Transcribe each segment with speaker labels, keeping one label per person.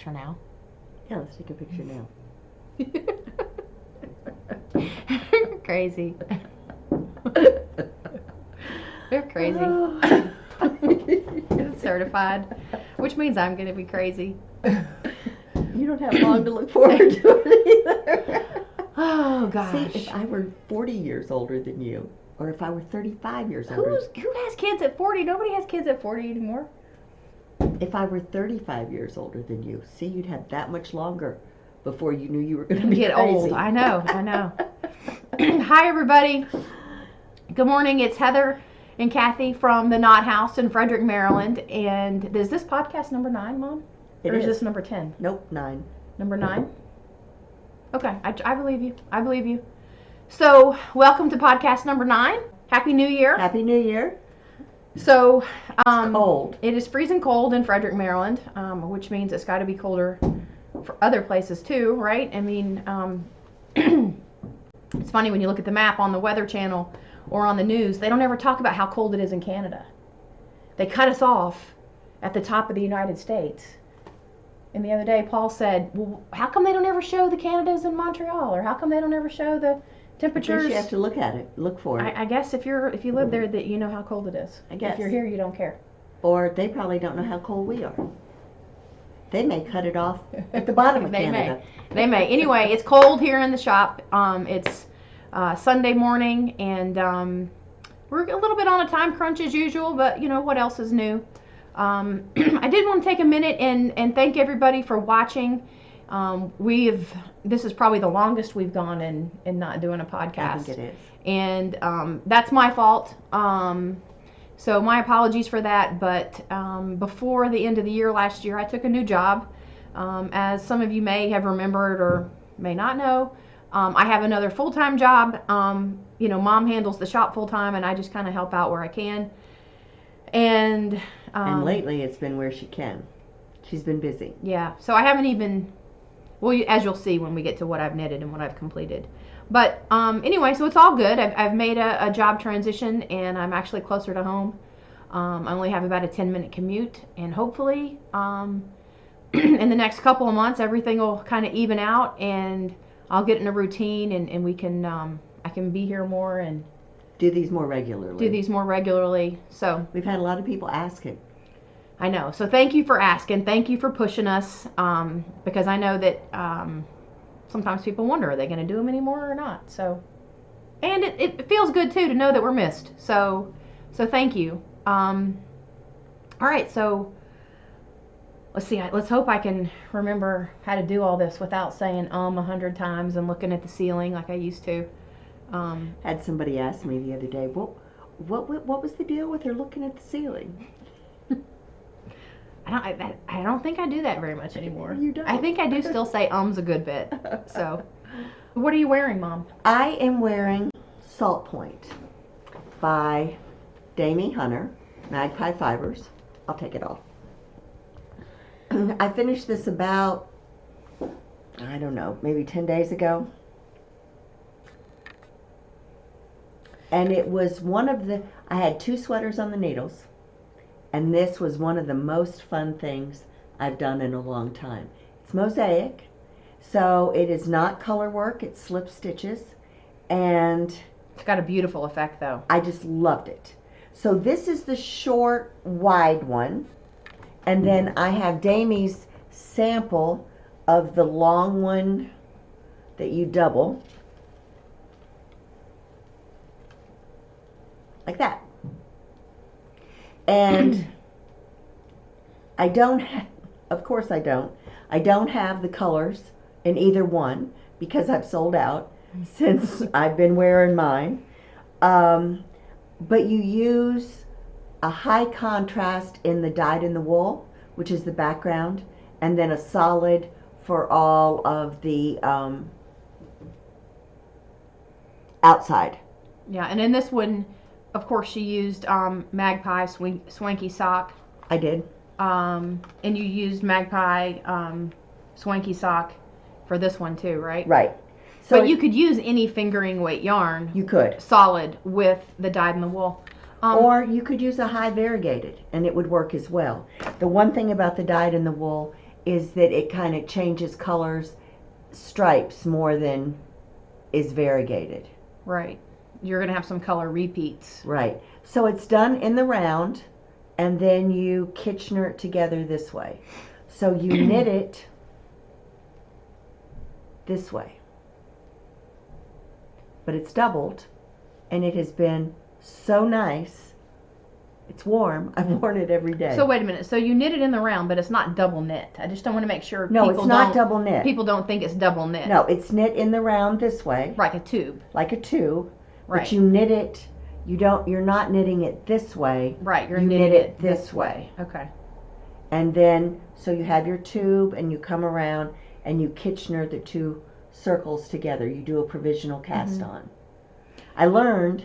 Speaker 1: picture now?
Speaker 2: Yeah, let's take a picture now.
Speaker 1: Crazy. They're crazy. Certified, which means I'm going to be crazy.
Speaker 2: You don't have long to look forward to it either.
Speaker 1: Oh, gosh.
Speaker 2: See, if I were 40 years older than you, or if I were 35 years older.
Speaker 1: Who has kids at 40? Nobody has kids at 40 anymore.
Speaker 2: If I were 35 years older than you, see, you'd have that much longer before you knew you were going to
Speaker 1: get
Speaker 2: crazy.
Speaker 1: Old. I know. Hi, everybody. Good morning. It's Heather and Kathy from the Knot House in Frederick, Maryland. And is this podcast number 9, Mom? Or is this number 10?
Speaker 2: Nope, 9.
Speaker 1: Number 9? Okay, I believe you. I believe you. So, welcome to podcast number 9. Happy New Year.
Speaker 2: Happy New Year.
Speaker 1: So,
Speaker 2: it's cold.
Speaker 1: It is freezing cold in Frederick, Maryland, which means it's got to be colder for other places too, right? I mean, it's funny when you look at the map on the Weather Channel or on the news, they don't ever talk about how cold it is in Canada. They cut us off at the top of the United States. And the other day, Paul said, well, how come they don't ever show the Canadas in Montreal? Or how come they don't ever show the temperatures?
Speaker 2: You have to look at it, look for it.
Speaker 1: I guess if you live there, that you know how cold it is.
Speaker 2: I guess.
Speaker 1: If you're here, you don't care.
Speaker 2: Or they probably don't know how cold we are. They may cut it off at the bottom of Canada.
Speaker 1: They may. Anyway, it's cold here in the shop. It's Sunday morning, and we're a little bit on a time crunch as usual, but you know, what else is new? I did want to take a minute and thank everybody for watching. This is probably the longest we've gone in not doing a podcast.
Speaker 2: I think it is.
Speaker 1: And that's my fault. So my apologies for that, but before the end of the year last year, I took a new job. As some of you may have remembered or may not know, I have another full-time job. You know, Mom handles the shop full-time, and I just kind of help out where I can. And
Speaker 2: lately it's been where she can. She's been busy.
Speaker 1: Yeah, so I haven't even, well, as you'll see when we get to what I've knitted and what I've completed. But anyway, so it's all good. I've made a job transition, and I'm actually closer to home. I only have about a 10-minute commute, and hopefully in the next couple of months everything will kind of even out, and I'll get in a routine, and we can I can be here more and
Speaker 2: do these more regularly.
Speaker 1: So
Speaker 2: we've had a lot of people asking.
Speaker 1: I know. So thank you for asking. Thank you for pushing us, because I know that sometimes people wonder, are they going to do them anymore or not? So, and it feels good too to know that we're missed. So thank you. All right. So let's see. Let's hope I can remember how to do all this without saying 100 times and looking at the ceiling like I used to.
Speaker 2: Had somebody ask me the other day, what was the deal with her looking at the ceiling?
Speaker 1: I don't think I do that very much anymore.
Speaker 2: You don't.
Speaker 1: I think I do still say a good bit. So, what are you wearing, Mom?
Speaker 2: I am wearing Salt Point by Damie Hunter, Magpie Fibers. I'll take it off. I finished this about, I don't know, maybe 10 days ago. And it was I had 2 sweaters on the needles. And this was one of the most fun things I've done in a long time. It's mosaic, so it is not color work, it's slip stitches, and
Speaker 1: it's got a beautiful effect though.
Speaker 2: I just loved it. So this is the short, wide one, and then I have Damie's sample of the long one that you double, like that. And I don't have, of course I don't have the colors in either one because I've sold out since I've been wearing mine. But you use a high contrast in the dyed in the wool, which is the background, and then a solid for all of the outside.
Speaker 1: Yeah, and in this one, of course, she used Magpie Swanky Sock.
Speaker 2: I did.
Speaker 1: And you used Magpie Swanky Sock for this one too, right?
Speaker 2: Right. So
Speaker 1: but you could use any fingering weight yarn.
Speaker 2: You could.
Speaker 1: Solid with the dyed in the wool.
Speaker 2: Or you could use a high variegated and it would work as well. The one thing about the dyed in the wool is that it kind of changes colors, stripes more than is variegated.
Speaker 1: Right. You're going to have some color repeats.
Speaker 2: Right. So it's done in the round, and then you Kitchener it together this way. So you knit it this way. But it's doubled, and it has been so nice. It's warm. I've worn it every day.
Speaker 1: So wait a minute. So you knit it in the round, but it's not double knit. I just don't want to make sure
Speaker 2: No, it's not double knit.
Speaker 1: People don't think it's double knit.
Speaker 2: No, it's knit in the round this way.
Speaker 1: Like a tube.
Speaker 2: Like a tube.
Speaker 1: Right.
Speaker 2: But you knit it, you're not knitting it this way.
Speaker 1: Right,
Speaker 2: you knit it this way.
Speaker 1: Okay.
Speaker 2: And then, so you have your tube, and you come around, and you Kitchener the two circles together. You do a provisional cast on. I learned...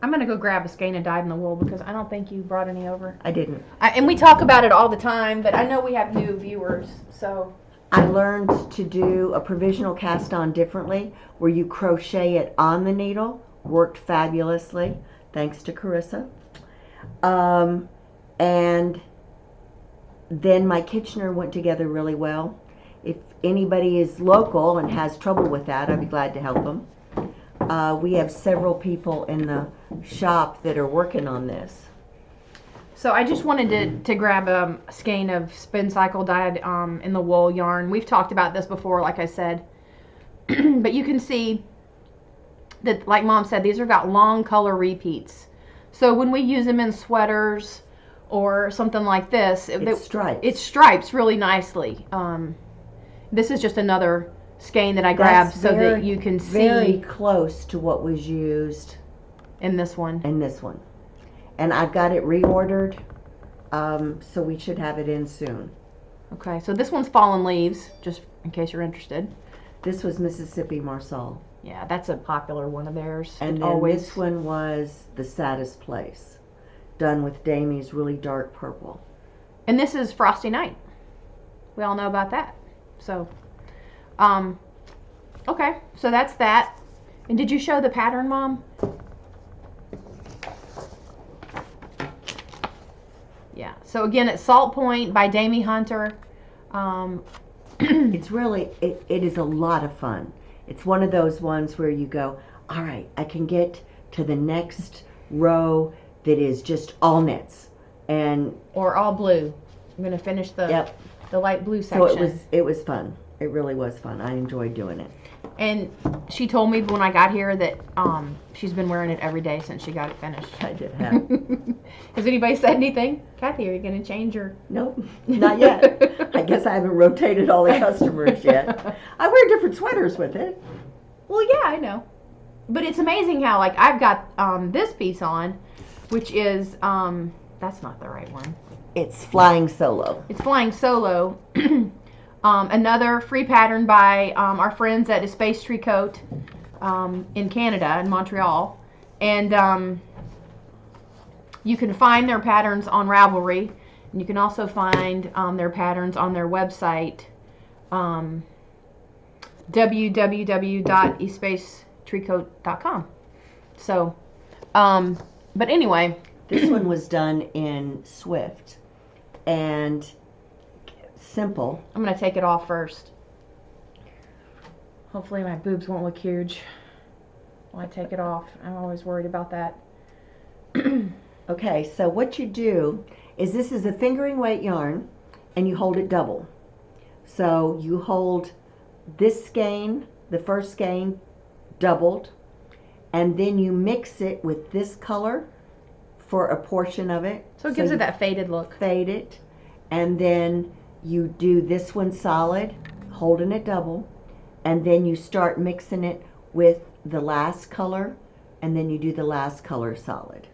Speaker 1: I'm going to go grab a skein of dyed in the wool because I don't think you brought any over.
Speaker 2: I didn't.
Speaker 1: And we talk about it all the time, but I know we have new viewers, so...
Speaker 2: I learned to do a provisional cast on differently, where you crochet it on the needle. Worked fabulously, thanks to Carissa. And then my Kitchener went together really well. If anybody is local and has trouble with that, I'd be glad to help them. We have several people in the shop that are working on this.
Speaker 1: So I just wanted to grab a skein of spin cycle dyed in the wool yarn. We've talked about this before, like I said. But you can see that, like Mom said, these are got long color repeats. So when we use them in sweaters or something like this, it stripes really nicely. This is just another skein that I grabbed so that you can see.
Speaker 2: Very close to what was used
Speaker 1: in this one.
Speaker 2: And I've got it reordered, so we should have it in soon.
Speaker 1: Okay, so this one's Fallen Leaves, just in case you're interested.
Speaker 2: This was Mississippi Marsal.
Speaker 1: Yeah, that's a popular one of theirs.
Speaker 2: And then this one was The Saddest Place, done with Damie's really dark purple.
Speaker 1: And this is Frosty Night. We all know about that. So, okay, so that's that. And did you show the pattern, Mom? Yeah, so again, it's Salt Point by Damie Hunter.
Speaker 2: It's really, it is a lot of fun. It's one of those ones where you go, all right, I can get to the next row that is just all knits.
Speaker 1: Or all blue. I'm going to finish the light blue section.
Speaker 2: So it was fun. It really was fun. I enjoyed doing it.
Speaker 1: And she told me when I got here that she's been wearing it every day since she got it finished.
Speaker 2: I did have.
Speaker 1: Has anybody said anything? Kathy, are you going to change your...
Speaker 2: Nope, not yet. I guess I haven't rotated all the customers yet. I wear different sweaters with it.
Speaker 1: Well, yeah, I know. But it's amazing how, like, I've got this piece on, which is, that's not the right one.
Speaker 2: It's Flying Solo.
Speaker 1: It's Flying Solo. Another free pattern by our friends at Espace Tricot in Canada, in Montreal. And you can find their patterns on Ravelry. And you can also find their patterns on their website, www.espacetricot.com. So, but anyway.
Speaker 2: This one was done in Swift. And simple.
Speaker 1: I'm going to take it off first. Hopefully my boobs won't look huge when I take it off. I'm always worried about that.
Speaker 2: Okay, so what you do is this is a fingering weight yarn and you hold it double. So you hold this skein, the first skein, doubled, and then you mix it with this color for a portion of it.
Speaker 1: So it gives it that faded look.
Speaker 2: Fade it, and then you do this one solid, holding it double, and then you start mixing it with the last color, and then you do the last color solid.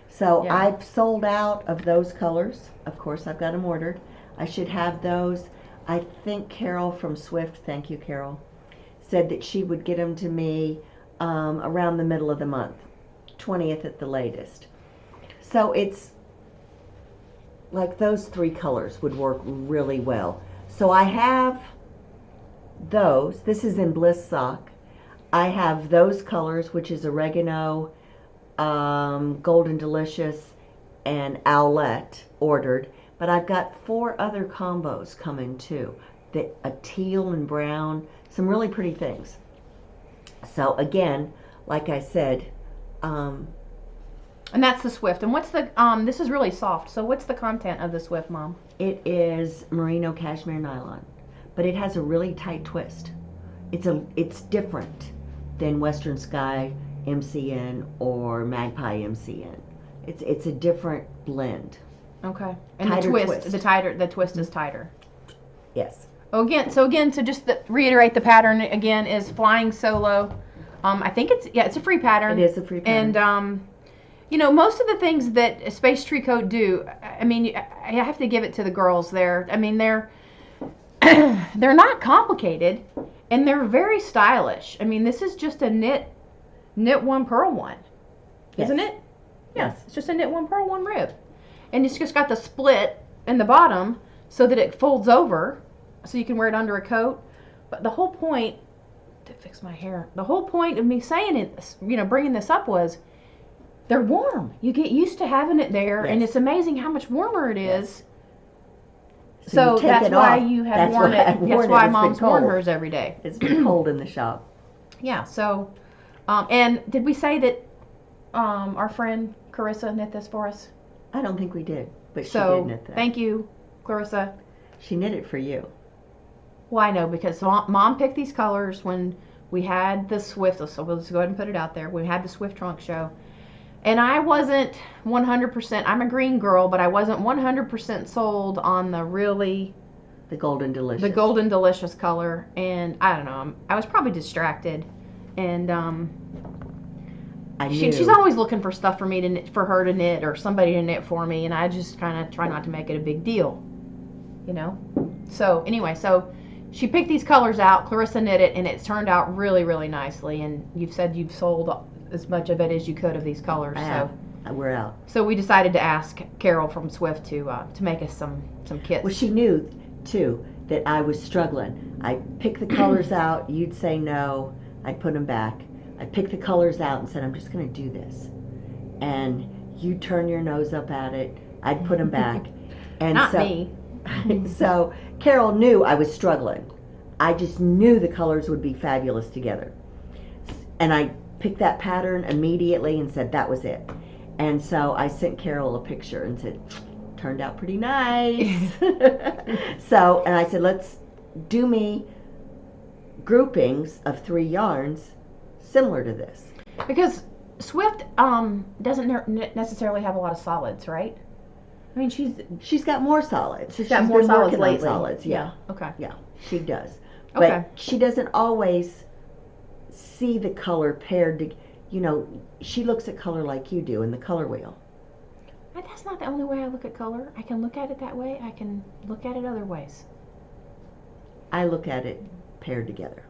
Speaker 2: So yeah. I've sold out of those colors. Of course, I've got them ordered. I should have those. I think Carol from Swift, thank you, Carol, said that she would get them to me around the middle of the month, 20th at the latest. So it's like those three colors would work really well. So I have those. This is in Bliss Sock. I have those colors, which is oregano, golden delicious, and owlette ordered. But I've got 4 other combos coming too. A teal and brown, some really pretty things. So again, like I said,
Speaker 1: And that's the Swift. And what's the this is really soft. So what's the content of the Swift, Mom?
Speaker 2: it is merino cashmere nylon, but it has a really tight twist. It's different than Western Sky MCN or Magpie MCN. It's a different blend.
Speaker 1: Okay. And
Speaker 2: Tighter
Speaker 1: the
Speaker 2: twist.
Speaker 1: the twist is tighter.
Speaker 2: Yes.
Speaker 1: Oh, again, so just reiterate the pattern again is Flying Solo. I think it's a free pattern.
Speaker 2: It is a free pattern.
Speaker 1: And you know, most of the things that Space Tree Coat do, I mean, I have to give it to the girls there. I mean, they're they're not complicated, and they're very stylish. I mean, this is just a knit one, purl one,
Speaker 2: Yes.
Speaker 1: isn't it?
Speaker 2: Yes.
Speaker 1: It's just a knit one, purl one rib, and it's just got the split in the bottom so that it folds over, so you can wear it under a coat. But the whole point to fix my hair, the whole point of me saying it, you know, bringing this up was they're warm. You get used to having it there,
Speaker 2: Yes.
Speaker 1: and it's amazing how much warmer it is.
Speaker 2: Yes.
Speaker 1: So
Speaker 2: you take
Speaker 1: that's
Speaker 2: it
Speaker 1: why
Speaker 2: off.
Speaker 1: you have
Speaker 2: That's
Speaker 1: worn
Speaker 2: why
Speaker 1: it.
Speaker 2: I've worn
Speaker 1: That's
Speaker 2: it.
Speaker 1: why
Speaker 2: It's been
Speaker 1: Mom's worn
Speaker 2: cold.
Speaker 1: hers every day.
Speaker 2: It's been cold in the shop.
Speaker 1: Yeah. So, and did we say that our friend Clarissa knit this for us?
Speaker 2: I don't think we did, but she
Speaker 1: So
Speaker 2: did knit that.
Speaker 1: thank you, Clarissa.
Speaker 2: She knit it for you.
Speaker 1: Well, I know because Mom picked these colors when we had the Swift. So we'll just go ahead and put it out there. We had the Swift trunk show. And I wasn't 100%, I'm a green girl, but I wasn't 100% sold on the
Speaker 2: Golden Delicious.
Speaker 1: the Golden Delicious color. And I don't know, I was probably distracted. And
Speaker 2: I knew.
Speaker 1: she's always looking for stuff for me to knit, for her to knit or somebody to knit for me. And I just kind of try not to make it a big deal, you know? So anyway, so she picked these colors out, Clarissa knit it, and it's turned out really, really nicely. And you've said you've sold as much of it as you could of these colors.
Speaker 2: I have. We're out.
Speaker 1: So we decided to ask Carol from Swift to make us some kits.
Speaker 2: Well, she knew too that I was struggling. I picked the colors out. You'd say no. I'd put them back. I picked the colors out and said, I'm just going to do this. And you'd turn your nose up at it. I'd put them back. And
Speaker 1: Not
Speaker 2: so,
Speaker 1: me.
Speaker 2: So Carol knew I was struggling. I just knew the colors would be fabulous together. And I picked that pattern immediately and said that was it. And so I sent Carol a picture and said, turned out pretty nice. So, and I said, let's do me groupings of 3 yarns similar to this.
Speaker 1: Because Swift doesn't necessarily have a lot of solids, right? I mean,
Speaker 2: She's got more solids.
Speaker 1: She's got more
Speaker 2: been
Speaker 1: solids
Speaker 2: working on
Speaker 1: lately.
Speaker 2: solids, yeah.
Speaker 1: Okay.
Speaker 2: Yeah, she does.
Speaker 1: Okay.
Speaker 2: But she doesn't always see the color paired to, you know, she looks at color like you do in the color wheel.
Speaker 1: But that's not the only way I look at color. I can look at it that way. I can look at it other ways.
Speaker 2: I look at it paired together.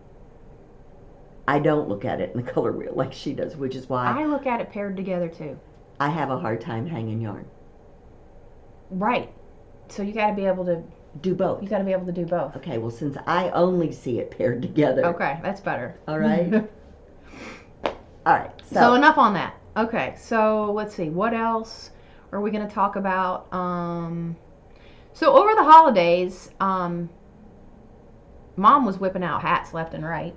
Speaker 2: I don't look at it in the color wheel like she does, which is why
Speaker 1: I look at it paired together too.
Speaker 2: I have a hard time hanging yarn.
Speaker 1: Right. So you got to be able to
Speaker 2: Do both.
Speaker 1: You got to be able to do both.
Speaker 2: Okay, well, since I only see it paired together.
Speaker 1: Okay, that's better.
Speaker 2: All right. All right.
Speaker 1: So enough on that. Okay, so let's see. What else are we going to talk about? So over the holidays, Mom was whipping out hats left and right.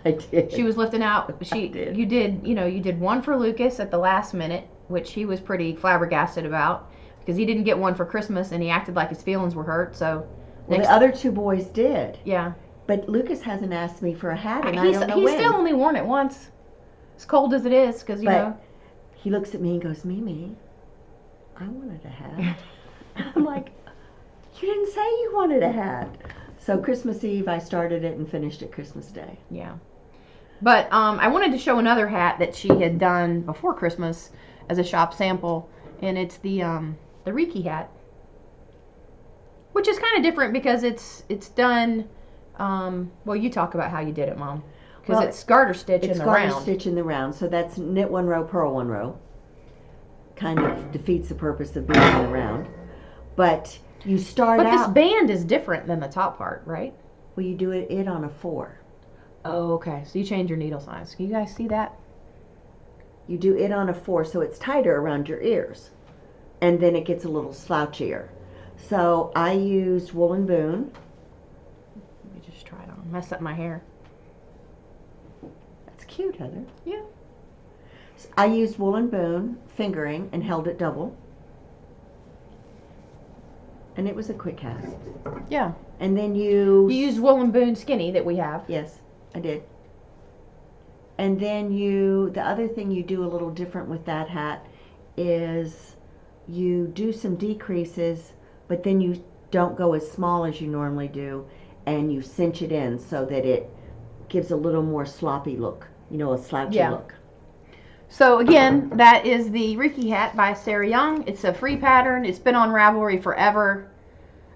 Speaker 2: I did.
Speaker 1: She was lifting out.
Speaker 2: I did.
Speaker 1: You did one for Lucas at the last minute, which he was pretty flabbergasted about because he didn't get one for Christmas and he acted like his feelings were hurt. So
Speaker 2: Well, the other 2 boys did.
Speaker 1: Yeah.
Speaker 2: But Lucas hasn't asked me for a hat, and I
Speaker 1: He's
Speaker 2: don't know when.
Speaker 1: still only worn it once, as cold as it is, because you know.
Speaker 2: He looks at me and goes, Mimi, I wanted a hat. I'm like, you didn't say you wanted a hat. So Christmas Eve, I started it and finished it Christmas Day.
Speaker 1: Yeah. But I wanted to show another hat that she had done before Christmas as a shop sample, and it's the Reiki hat, which is kind of different because it's done. Well, you talk about how you did it, Mom, because it's garter stitch in the round.
Speaker 2: It's garter stitch in the round, so that's knit 1 row, purl 1 row. Kind of defeats the purpose of being in the round. But you start out.
Speaker 1: But this band is different than the top part, right?
Speaker 2: Well, you do it on a 4.
Speaker 1: Oh, okay. So you change your needle size. Can you guys see that?
Speaker 2: You do it on a 4, so it's tighter around your ears. And then it gets a little slouchier. So I used wool and Boon.
Speaker 1: Let me just try it on. Mess up my hair.
Speaker 2: That's cute, Heather.
Speaker 1: Yeah.
Speaker 2: I used wool and Boon fingering and held it double. And it was a quick cast.
Speaker 1: Yeah.
Speaker 2: And then you
Speaker 1: used wool and Boon skinny that we have.
Speaker 2: Yes, I did. And then the other thing you do a little different with that hat is you do some decreases, but then you don't go as small as you normally do, and you cinch it in so that it gives a little more sloppy look, a slouchy look.
Speaker 1: So again, that is the Ricky hat by Sarah Young. It's a free pattern. It's been on Ravelry forever.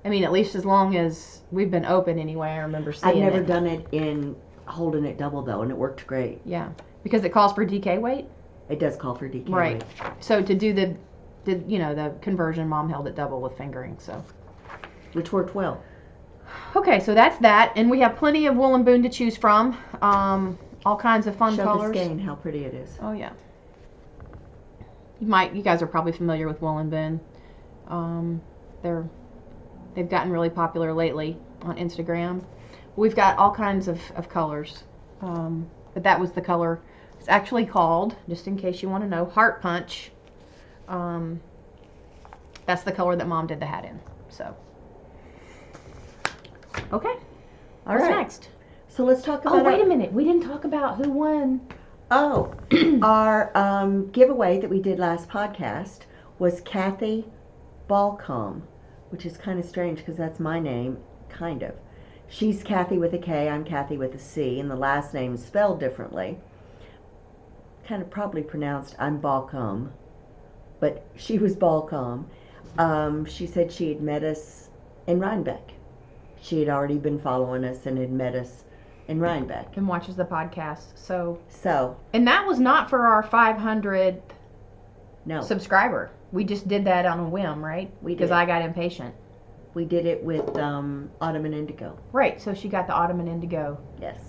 Speaker 1: I mean, at least as long as we've been open anyway. I remember seeing it.
Speaker 2: I've never done it in holding it double though, and it worked great.
Speaker 1: Yeah, because it calls for DK weight.
Speaker 2: It does call for DK
Speaker 1: right.
Speaker 2: weight.
Speaker 1: So to do the conversion, Mom held it double with fingering. So,
Speaker 2: which worked well.
Speaker 1: Okay, so that's that, and we have plenty of wool and Boon to choose from. All kinds of fun colors.
Speaker 2: Show the skein how pretty it is.
Speaker 1: Oh yeah. You guys are probably familiar with wool and Boon. They've gotten really popular lately on Instagram. We've got all kinds of colors, but that was the color. It's actually called, just in case you want to know, Heart Punch. That's the color that Mom did the hat in. So, okay. What's next?
Speaker 2: So let's talk about.
Speaker 1: Oh, wait a minute. We didn't talk about who won.
Speaker 2: Oh, our giveaway that we did last podcast was Kathy Balcom, which is kind of strange because that's my name, kind of. She's Kathy with a K, I'm Kathy with a C, and the last name is spelled differently. Kind of probably pronounced I'm Balcom, but she was Balcom. She said she had met us in Rhinebeck. She had already been following us and had met us in Rhinebeck.
Speaker 1: And watches the podcast. So.
Speaker 2: And
Speaker 1: that was not for our 500th
Speaker 2: no.
Speaker 1: subscriber. We just did that on a whim, right? Because I got impatient.
Speaker 2: We did it with Autumn and Indigo.
Speaker 1: Right, so she got the Autumn and Indigo.
Speaker 2: Yes.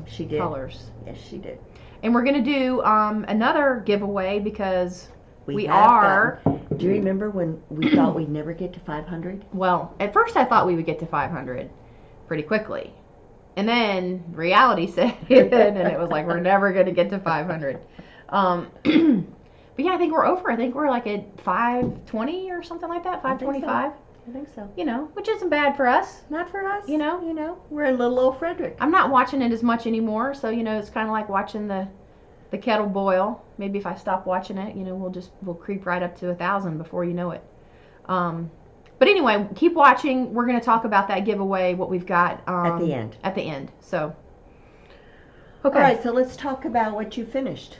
Speaker 2: She did.
Speaker 1: Colors.
Speaker 2: Yes, she did.
Speaker 1: And we're going to do another giveaway because we
Speaker 2: are. Do you remember when we thought we'd never get to 500?
Speaker 1: Well, at first I thought we would get to 500 pretty quickly. And then reality set in, and it was like, we're never going to get to 500. But yeah, I think we're over. I think we're like at 520 or something like that, 525.
Speaker 2: I think so.
Speaker 1: Which isn't bad for us.
Speaker 2: Not for us.
Speaker 1: We're
Speaker 2: in little old Frederick.
Speaker 1: I'm not watching it as much anymore, so it's kind of like watching the kettle boil. Maybe if I stop watching it, we'll creep right up to 1,000 before you know it. But anyway, keep watching. We're going to talk about that giveaway, what we've got
Speaker 2: at the end.
Speaker 1: At the end. So, okay.
Speaker 2: All right. So let's talk about what you finished.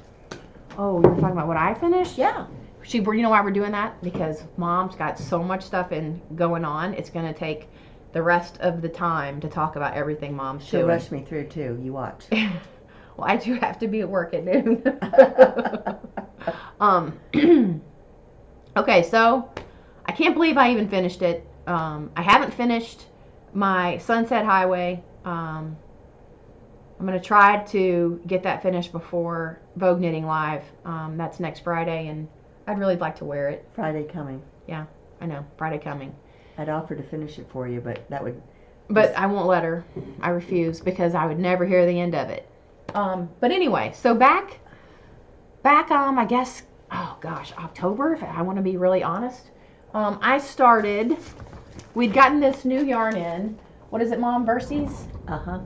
Speaker 1: Oh, you're talking about what I finished?
Speaker 2: Yeah.
Speaker 1: You know why we're doing that? Because Mom's got so much stuff going on. It's going to take the rest of the time to talk about everything Mom's doing.
Speaker 2: She'll rush me through too. You watch.
Speaker 1: Well, I do have to be at work at noon. Okay, so I can't believe I even finished it. I haven't finished my Sunset Highway. I'm going to try to get that finished before Vogue Knitting Live. That's next Friday, and I'd really like to wear it.
Speaker 2: Friday coming.
Speaker 1: Yeah, I know. Friday coming.
Speaker 2: I'd offer to finish it for you, but that would...
Speaker 1: But I won't let her. I refuse because I would never hear the end of it. But anyway, so back, I guess, oh gosh, October, if I want to be really honest. We'd gotten this new yarn in. What is it, Mom? Verses?
Speaker 2: Uh-huh.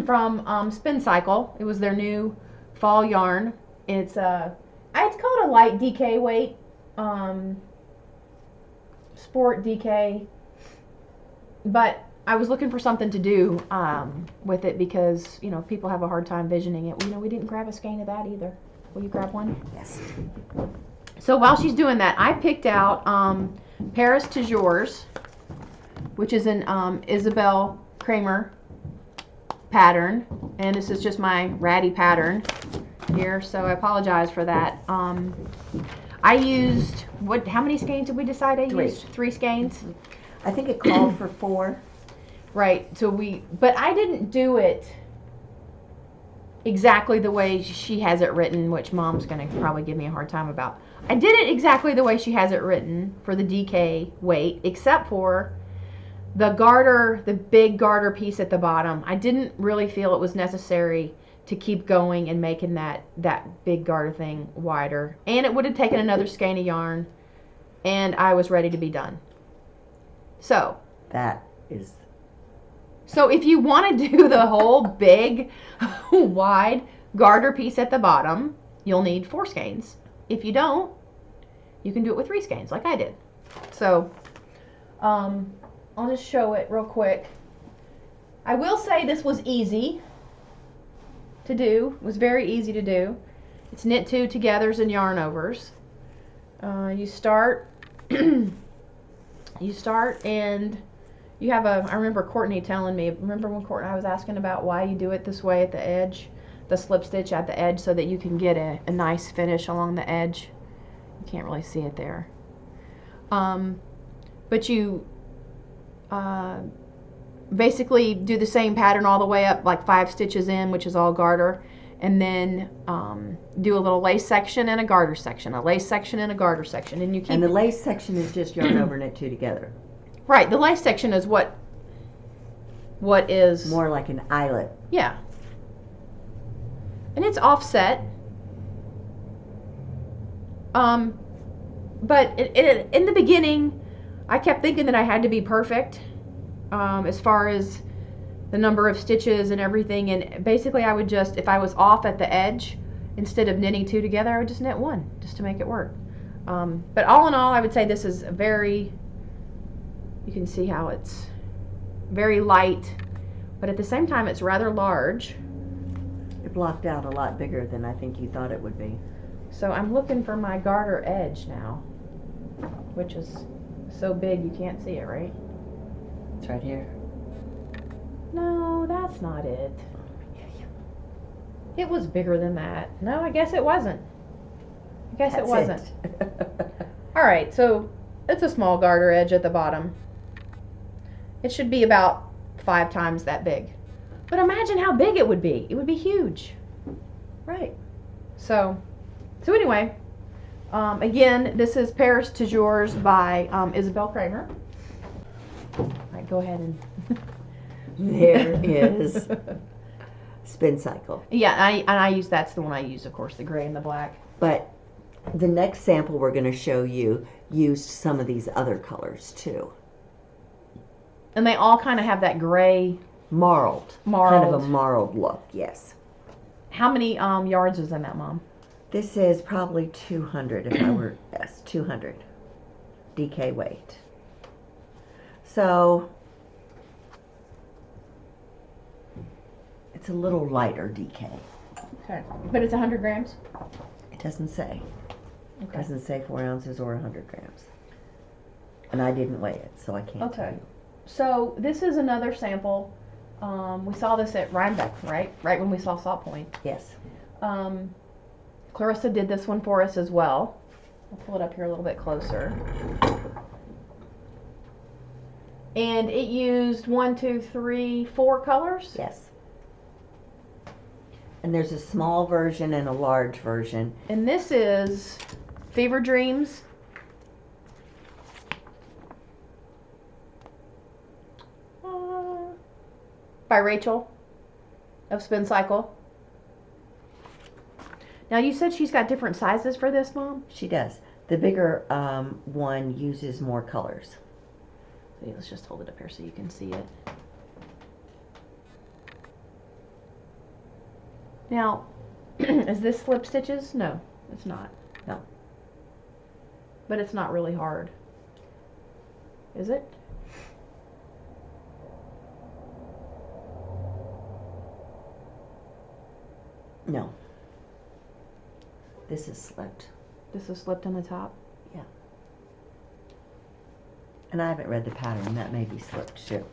Speaker 1: From Spin Cycle. It was their new fall yarn. It's called a light DK weight, sport DK, but I was looking for something to do with it because people have a hard time visioning it. We didn't grab a skein of that either. Will you grab one?
Speaker 2: Yes.
Speaker 1: So while she's doing that, I picked out Paris Toujours, which is an Isabel Kramer pattern, and this is just my ratty pattern here, so I apologize for that. I used, how many skeins did we decide I used? 3 skeins?
Speaker 2: I think it called for 4.
Speaker 1: Right, but I didn't do it exactly the way she has it written, which Mom's going to probably give me a hard time about. I did it exactly the way she has it written for the DK weight, except for the garter, the big garter piece at the bottom. I didn't really feel it was necessary to keep going and making that big garter thing wider. And it would have taken another skein of yarn, and I was ready to be done. So if you want to do the whole big, wide garter piece at the bottom, you'll need 4 skeins. If you don't, you can do it with 3 skeins like I did. So I'll just show it real quick. I will say this was easy to do. It was very easy to do. It's knit 2 togethers and yarn overs. You start and you have I remember Courtney telling me, remember when Courtney, I was asking about why you do it this way at the edge, the slip stitch at the edge, so that you can get a nice finish along the edge. You can't really see it there. But you basically do the same pattern all the way up, like 5 stitches in, which is all garter, and then do a little lace section and a garter section, a lace section and a garter section, and you keep.
Speaker 2: And the lace section is just yarn over knit 2 together.
Speaker 1: Right, the lace section is what is
Speaker 2: more like an eyelet.
Speaker 1: Yeah, and it's offset. But in the beginning, I kept thinking that I had to be perfect as far as the number of stitches and everything, and basically I would just, if I was off at the edge, instead of knitting 2 together, I would just knit 1 just to make it work. But all in all, I would say this is very, you can see how it's very light, but at the same time it's rather large.
Speaker 2: It blocked out a lot bigger than I think you thought it would be.
Speaker 1: So I'm looking for my garter edge now, which is so big you can't see it, right?
Speaker 2: It's right here.
Speaker 1: No, that's not it. It was bigger than that. No, I guess it wasn't. I guess it wasn't. Alright, so it's a small garter edge at the bottom. It should be about 5 times that big. But imagine how big it would be. It would be huge.
Speaker 2: Right.
Speaker 1: So anyway, again, this is Paris Toujours by Isabel Kramer. Alright, go ahead and...
Speaker 2: There is Spin Cycle.
Speaker 1: Yeah, I use, that's the one I use, of course, the gray and the black.
Speaker 2: But the next sample we're going to show you used some of these other colors too.
Speaker 1: And they all kind of have that gray...
Speaker 2: Marled. Kind of a marled look, yes.
Speaker 1: How many yards is in that, Mom?
Speaker 2: This is probably 200 if I were, yes, 200 DK weight. So it's a little lighter DK.
Speaker 1: Okay. But it's 100 grams?
Speaker 2: It doesn't say.
Speaker 1: Okay.
Speaker 2: It doesn't say 4 ounces or 100 grams. And I didn't weigh it, so I can't tell you.
Speaker 1: So this is another sample. We saw this at Rhinebeck, right? Right when we saw Salt Point.
Speaker 2: Yes.
Speaker 1: Clarissa did this one for us as well. I'll pull it up here a little bit closer. And it used 1, 2, 3, 4 colors?
Speaker 2: Yes. And there's a small version and a large version.
Speaker 1: And this is Fever Dreams. By Rachel of Spin Cycle. Now you said she's got different sizes for this, Mom?
Speaker 2: She does. The bigger one uses more colors.
Speaker 1: So let's just hold it up here so you can see it. Now, is this slip stitches? No, it's not.
Speaker 2: No.
Speaker 1: But it's not really hard. Is it?
Speaker 2: No. This is slipped.
Speaker 1: This is slipped on the top?
Speaker 2: Yeah. And I haven't read the pattern. That may be slipped too.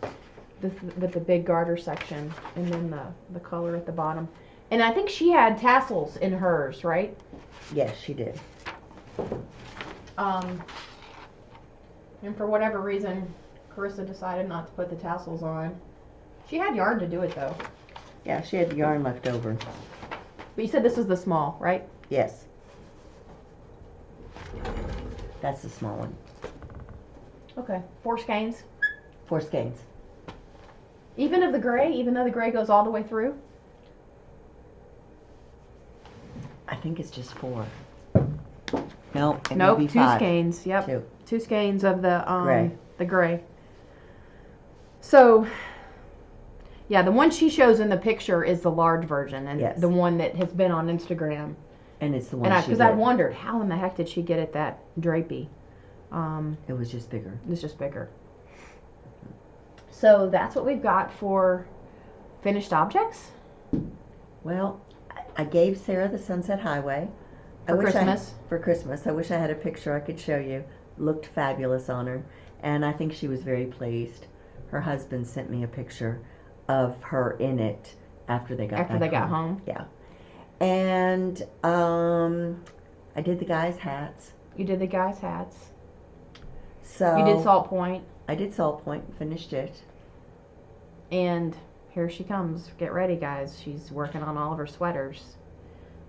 Speaker 1: This, with the big garter section and then the color at the bottom. And I think she had tassels in hers, right?
Speaker 2: Yes, she did.
Speaker 1: And for whatever reason, Carissa decided not to put the tassels on. She had yarn to do it though.
Speaker 2: Yeah, she had the yarn left over.
Speaker 1: But you said this is the small, right?
Speaker 2: Yes. That's the small one.
Speaker 1: Okay. 4 skeins.
Speaker 2: 4 skeins.
Speaker 1: Even of the gray, even though the gray goes all the way through?
Speaker 2: I think it's just 4. Nope. It
Speaker 1: Nope.
Speaker 2: may be
Speaker 1: 2
Speaker 2: 5.
Speaker 1: skeins. Yep.
Speaker 2: 2.
Speaker 1: 2 skeins of the
Speaker 2: Gray.
Speaker 1: The gray. So, yeah, the one she shows in the picture is the large version, and
Speaker 2: Yes.
Speaker 1: the one that has been on Instagram.
Speaker 2: And it's the one
Speaker 1: And
Speaker 2: she
Speaker 1: because
Speaker 2: did.
Speaker 1: I wondered how in the heck did she get it that drapey?
Speaker 2: It was just bigger.
Speaker 1: It's just bigger. So that's what we've got for finished objects
Speaker 2: Well, I gave Sarah the Sunset Highway.
Speaker 1: for Christmas.
Speaker 2: For Christmas. I wish I had a picture I could show you. Looked fabulous on her. And I think she was very pleased. Her husband sent me a picture of her in it after they got
Speaker 1: home.
Speaker 2: Yeah. And I did the guys' hats.
Speaker 1: You did the guys' hats.
Speaker 2: So
Speaker 1: You did Salt Point.
Speaker 2: I did Salt Point, finished it.
Speaker 1: And here she comes. Get ready, guys. She's working on all of her sweaters.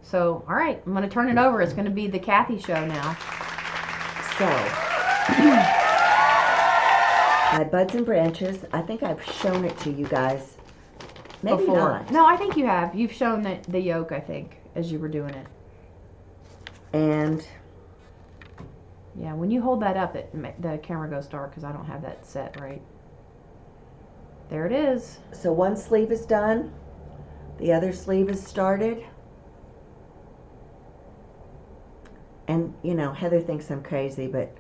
Speaker 1: So, all right, I'm going to turn it over. It's going to be the Kathy show now.
Speaker 2: So, my buds and branches, I think I've shown it to you guys. Maybe
Speaker 1: Before.
Speaker 2: not.
Speaker 1: No, I think you have. You've shown the yoke, I think, as you were doing it.
Speaker 2: And
Speaker 1: Yeah, when you hold that up, the camera goes dark because I don't have that set right. There it is.
Speaker 2: so one sleeve is done. The other sleeve is started. And, you know, Heather thinks I'm crazy, but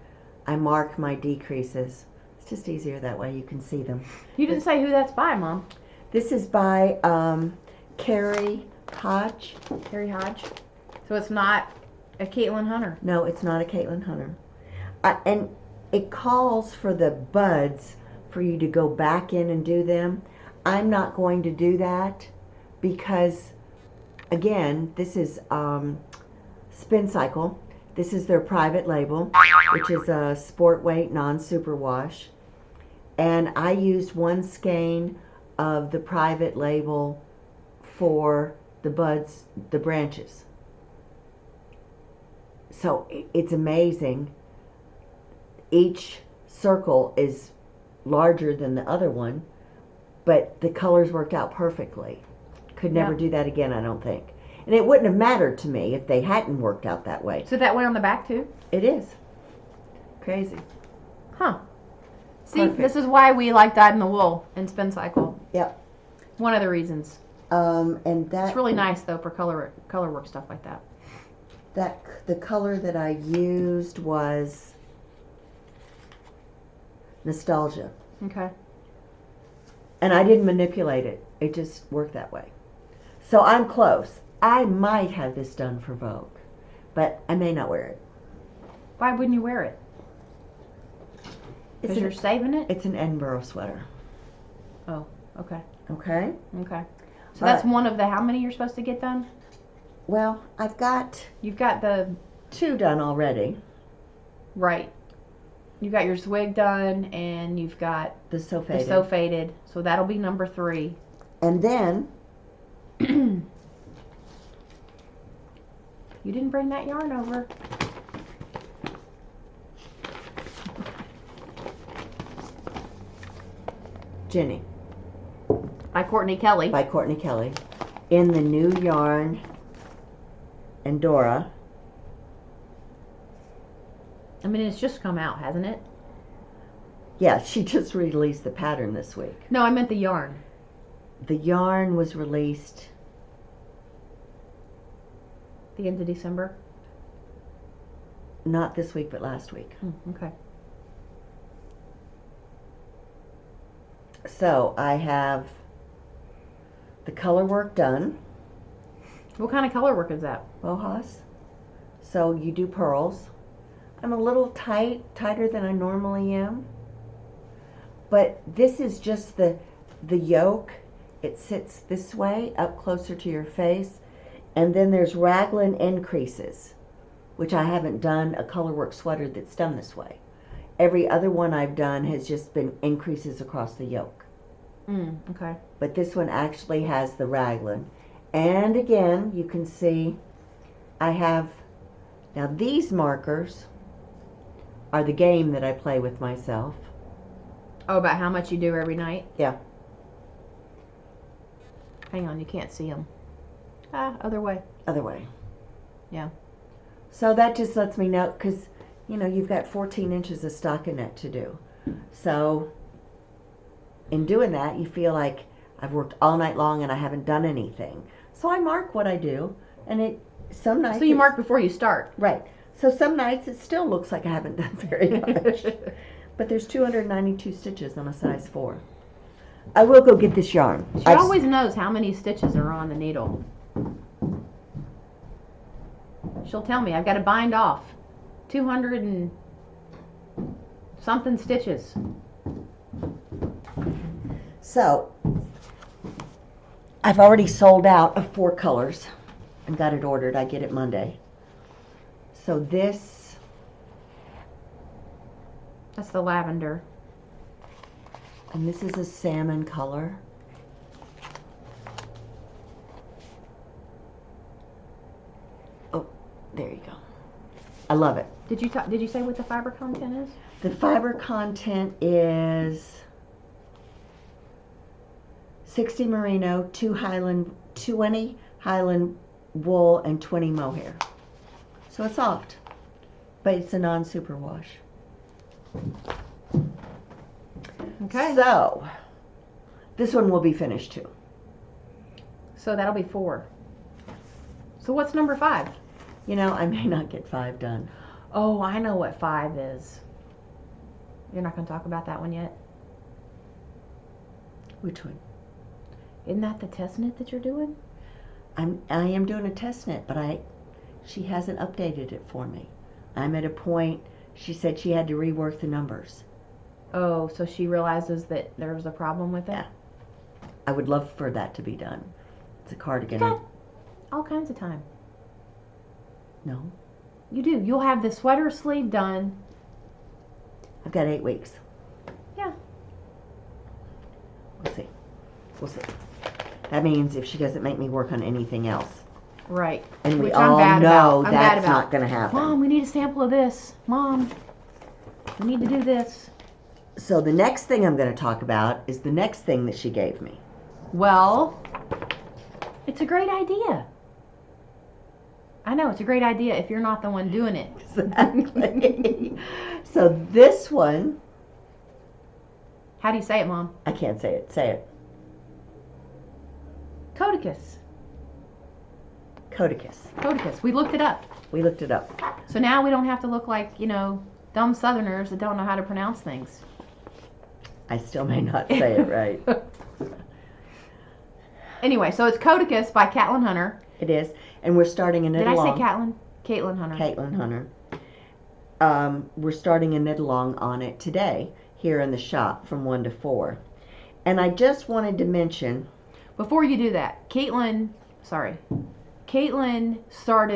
Speaker 2: I mark my decreases. It's just easier that way you can see them.
Speaker 1: You didn't say who that's by, Mom.
Speaker 2: This is by Carrie Hodge.
Speaker 1: Carrie Hodge. So it's not a Caitlin Hunter.
Speaker 2: No, it's not a Caitlin Hunter. And it calls for the buds for you to go back in and do them. I'm not going to do that because, again, this is Spin Cycle. This is their private label, which is a sport weight non-superwash. And I used 1 skein of the private label for the buds, the branches. So it's amazing. Each circle is larger than the other one, but the colors worked out perfectly. Could never
Speaker 1: Yeah.
Speaker 2: do that again, I don't think. And it wouldn't have mattered to me if they hadn't worked out that way.
Speaker 1: So that went on the back too?
Speaker 2: It is. Crazy.
Speaker 1: Huh. See,
Speaker 2: Perfect.
Speaker 1: this is why we like dyed in the wool and Spin Cycle.
Speaker 2: Yep.
Speaker 1: One of the reasons.
Speaker 2: And that
Speaker 1: It's really nice though for color work stuff like that.
Speaker 2: the color that I used was Nostalgia.
Speaker 1: Okay.
Speaker 2: And I didn't manipulate it. It just worked that way. So I'm close. I might have this done for Vogue, but I may not wear it.
Speaker 1: Why wouldn't you wear it? Because
Speaker 2: It's
Speaker 1: you're saving it?
Speaker 2: It's an Edinburgh sweater.
Speaker 1: Oh, okay.
Speaker 2: Okay?
Speaker 1: Okay. So that's one of the how many you're supposed to get done?
Speaker 2: Well, I've got
Speaker 1: You've got the
Speaker 2: 2 done already.
Speaker 1: right. You've got your swig done and you've got
Speaker 2: The So
Speaker 1: the
Speaker 2: Faded.
Speaker 1: so faded. So that'll be number 3.
Speaker 2: And then,
Speaker 1: You didn't bring that yarn over.
Speaker 2: Jenny
Speaker 1: By Courtney Kelly.
Speaker 2: by Courtney Kelly in the new yarn Endora.
Speaker 1: I mean, it's just come out, hasn't it?
Speaker 2: Yeah, she just released the pattern this week.
Speaker 1: No, I meant the yarn.
Speaker 2: The yarn was released
Speaker 1: The end of December.
Speaker 2: not this week, but last week.
Speaker 1: Okay.
Speaker 2: So I have the color work done.
Speaker 1: What kind of color work is that?
Speaker 2: Bojas. So you do pearls. I'm a little tighter than I normally am. But this is just the yoke. It sits this way, up closer to your face. And then there's raglan increases, which I haven't done a colorwork sweater that's done this way. Every other one I've done has just been increases across the yoke.
Speaker 1: Okay.
Speaker 2: But this one actually has the raglan. And again, you can see I have, now these markers are the game that I play with myself.
Speaker 1: Oh, about how much you do every night?
Speaker 2: Yeah.
Speaker 1: Hang on, you can't see them. Other way.
Speaker 2: Other way.
Speaker 1: Yeah.
Speaker 2: So that just lets me know, because, you know, you've got 14 inches of stockinette to do. So in doing that, you feel like I've worked all night long and I haven't done anything. So I mark what I do, and some nights...
Speaker 1: So you mark before you start.
Speaker 2: Right. So some nights it still looks like I haven't done very much. But there's 292 stitches on a size 4. I will go get this yarn.
Speaker 1: She always knows how many stitches are on the needle. She'll tell me I've got to bind off 200 and something stitches.
Speaker 2: So I've already sold out of 4 colors and got it ordered. I get it Monday. So this,
Speaker 1: that's the lavender.
Speaker 2: and this is a salmon color. Oh, there you go. I love it.
Speaker 1: Did you say what the fiber content is?
Speaker 2: The fiber content is 60 merino, 20 Highland wool, and 20 mohair. So it's soft, but it's a non-superwash.
Speaker 1: Okay.
Speaker 2: So this one will be finished too.
Speaker 1: So that'll be 4. So what's number 5?
Speaker 2: You know, I may not get 5 done.
Speaker 1: Oh, I know what 5 is. You're not going to talk about that one yet?
Speaker 2: Which one?
Speaker 1: Isn't that the test knit that you're doing?
Speaker 2: I am doing a test knit, but she hasn't updated it for me. I'm at a point, she said she had to rework the numbers.
Speaker 1: Oh, so she realizes that there was a problem with it?
Speaker 2: Yeah. I would love for that to be done. It's a cardigan.
Speaker 1: You got all kinds of time.
Speaker 2: No.
Speaker 1: You do. You'll have the sweater sleeve done.
Speaker 2: I've got 8 weeks.
Speaker 1: Yeah.
Speaker 2: We'll see. We'll see. That means if she doesn't make me work on anything else.
Speaker 1: Right.
Speaker 2: And we
Speaker 1: Which
Speaker 2: all know
Speaker 1: I'm
Speaker 2: that's not going to happen.
Speaker 1: Mom, we need a sample of this. Mom, we need to do this.
Speaker 2: So the next thing I'm going to talk about is the next thing that she gave me.
Speaker 1: Well, it's a great idea. I know, it's a great idea if you're not the one doing it.
Speaker 2: Exactly. So this one...
Speaker 1: How do you say it, Mom?
Speaker 2: I can't say it. Say it.
Speaker 1: Coda Kiss.
Speaker 2: Coda Kiss.
Speaker 1: Coda Kiss. We looked it up.
Speaker 2: We looked it up.
Speaker 1: So now we don't have to look like, you know, dumb Southerners that don't know how to pronounce things.
Speaker 2: I still may not say it right.
Speaker 1: Anyway, so it's Coda Kiss by Caitlin Hunter.
Speaker 2: It is. And we're starting a knit along.
Speaker 1: Did I say Caitlin? Caitlin Hunter.
Speaker 2: Caitlin Hunter. We're starting a knit along on it today here in the shop from 1 to 4. And I just wanted to mention...
Speaker 1: Before you do that, Caitlin started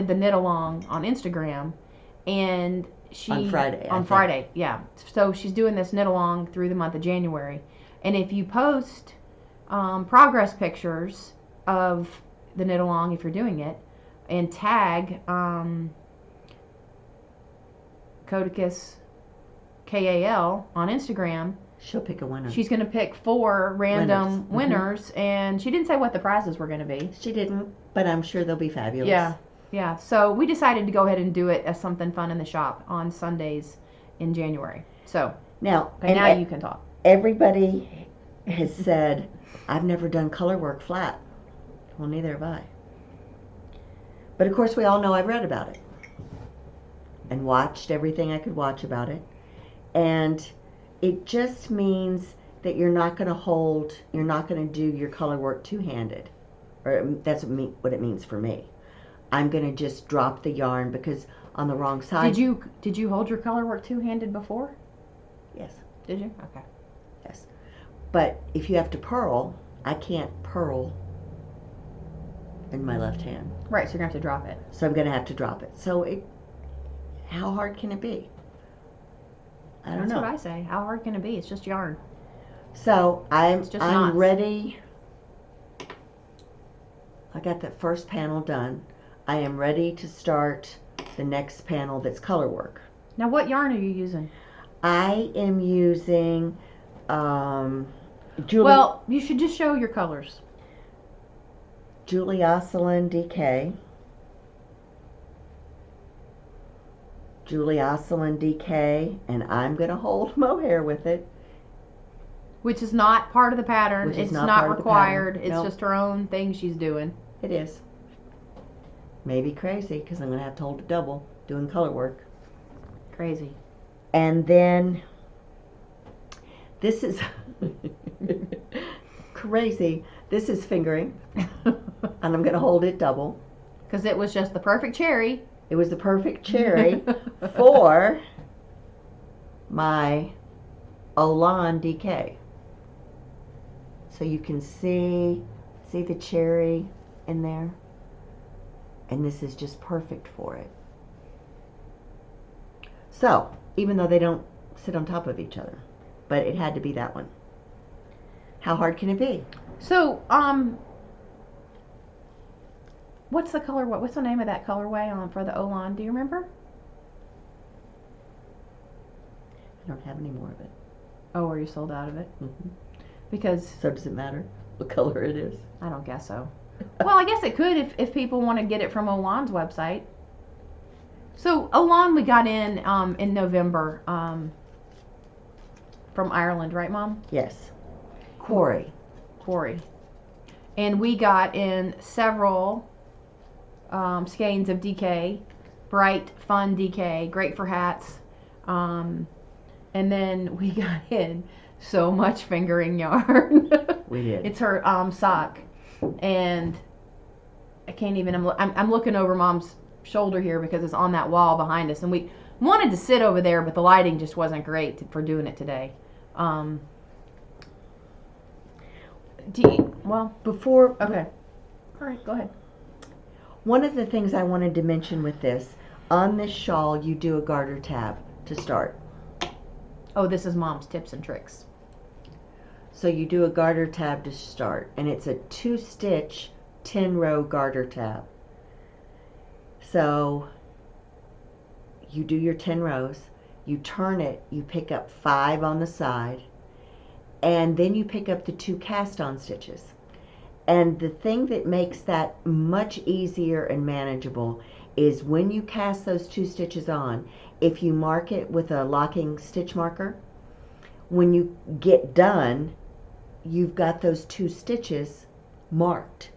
Speaker 1: the knit along on Instagram, and she...
Speaker 2: On Friday.
Speaker 1: On Friday, yeah. So she's doing this knit along through the month of January. And if you post progress pictures of the knit along, if you're doing it, and tag Coda Kiss KAL on Instagram,
Speaker 2: she'll pick a winner.
Speaker 1: she's going to pick 4 random winners, and she didn't say what the prizes were going to be.
Speaker 2: She didn't, but I'm sure they'll be fabulous.
Speaker 1: Yeah. So we decided to go ahead and do it as something fun in the shop on Sundays in January. So
Speaker 2: now
Speaker 1: you can talk.
Speaker 2: Everybody has said, I've never done color work flat. Well, neither have I. But of course, we all know I've read about it and watched everything I could watch about it. And it just means that you're not going to do your color work two-handed. Or that's what it means for me. I'm going to just drop the yarn because on the wrong side.
Speaker 1: Did you hold your color work two-handed before?
Speaker 2: Yes.
Speaker 1: Did you? Okay.
Speaker 2: Yes. But if you have to purl, I can't purl in my left hand.
Speaker 1: Right, so you're going to have to drop it.
Speaker 2: So I'm going to have to drop it. So how hard can it be? I don't know.
Speaker 1: That's what I say. How hard can it be? It's just yarn.
Speaker 2: So I'm
Speaker 1: knots.
Speaker 2: ready. I got that first panel done. I am ready to start the next panel that's color work.
Speaker 1: Now, what yarn are you using?
Speaker 2: I am using
Speaker 1: Well, you should just show your colors.
Speaker 2: Julie Osselin DK. Julie Osselin DK, and I'm going to hold mohair with it.
Speaker 1: Which is not part of the pattern.
Speaker 2: Which is
Speaker 1: It's
Speaker 2: not
Speaker 1: not
Speaker 2: part of the
Speaker 1: required.
Speaker 2: pattern.
Speaker 1: It's
Speaker 2: Nope.
Speaker 1: just her own thing she's doing.
Speaker 2: It is. Maybe crazy because I'm going to have to hold it double doing color work.
Speaker 1: Crazy.
Speaker 2: And then this is crazy. This is fingering, and I'm going to hold it double.
Speaker 1: Because it was just the perfect cherry.
Speaker 2: It was the perfect cherry for my Olan DK. So you can see the cherry in there, and this is just perfect for it. So even though they don't sit on top of each other, but it had to be that one. How hard can it be?
Speaker 1: So, what's the color? What's the name of that colorway on for the Olan? Do you remember?
Speaker 2: I don't have any more of it.
Speaker 1: Oh, are you sold out of it?
Speaker 2: Mm-hmm.
Speaker 1: Because
Speaker 2: So does it matter what color it is?
Speaker 1: I don't guess so. Well, I guess it could if people want to get it from Olan's website. So Olan we got in November from Ireland, right, Mom?
Speaker 2: Yes. Quarry.
Speaker 1: And we got in several skeins of DK, bright, fun DK, great for hats. And then we got in so much fingering yarn.
Speaker 2: We did.
Speaker 1: It's her sock, and I can't even. I'm looking over Mom's shoulder here because it's on that wall behind us, and we wanted to sit over there, but the lighting just wasn't great for doing it today.
Speaker 2: Before,
Speaker 1: Okay. All right, go ahead.
Speaker 2: one of the things I wanted to mention with this, on this shawl you do a garter tab to start.
Speaker 1: Oh, this is Mom's tips and tricks.
Speaker 2: So you do a garter tab to start, and it's a 2-stitch 10-row garter tab. So you do your 10 rows, you turn it, you pick up 5 on the side, and then you pick up the 2 cast-on stitches. And the thing that makes that much easier and manageable is when you cast those 2 stitches on, if you mark it with a locking stitch marker, when you get done, you've got those 2 stitches marked.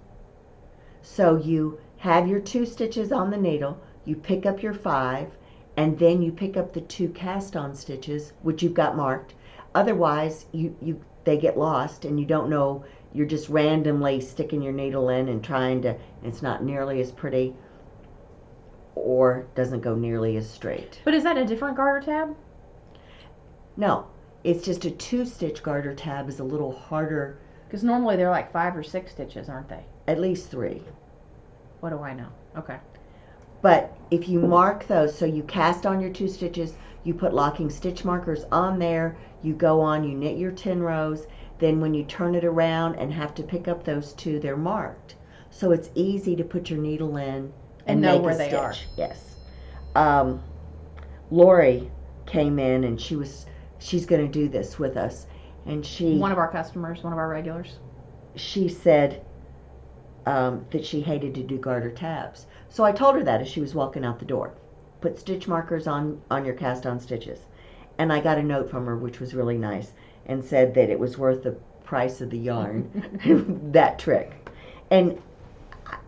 Speaker 2: So you have your 2 stitches on the needle, you pick up your 5, and then you pick up the 2 cast-on stitches, which you've got marked. Otherwise, they get lost and you don't know, you're just randomly sticking your needle in and trying to, it's not nearly as pretty or doesn't go nearly as straight.
Speaker 1: But is that a different garter tab?
Speaker 2: No, it's just a 2-stitch garter tab is a little harder.
Speaker 1: Because normally they're like 5 or 6 stitches, aren't they?
Speaker 2: At least 3.
Speaker 1: What do I know? Okay.
Speaker 2: But if you mark those, so you cast on your 2 stitches, you put locking stitch markers on there, you go on, you knit your 10 rows, then when you turn it around and have to pick up those 2, they're marked. So it's easy to put your needle in and
Speaker 1: know
Speaker 2: make
Speaker 1: where
Speaker 2: a
Speaker 1: they
Speaker 2: stitch.
Speaker 1: are.
Speaker 2: Yes. Lori came in and she's going to do this with us, and
Speaker 1: One of our customers, one of our regulars.
Speaker 2: she said that she hated to do garter tabs. So I told her that as she was walking out the door. Put stitch markers on your cast-on stitches. And I got a note from her, which was really nice, and said that it was worth the price of the yarn, that trick. And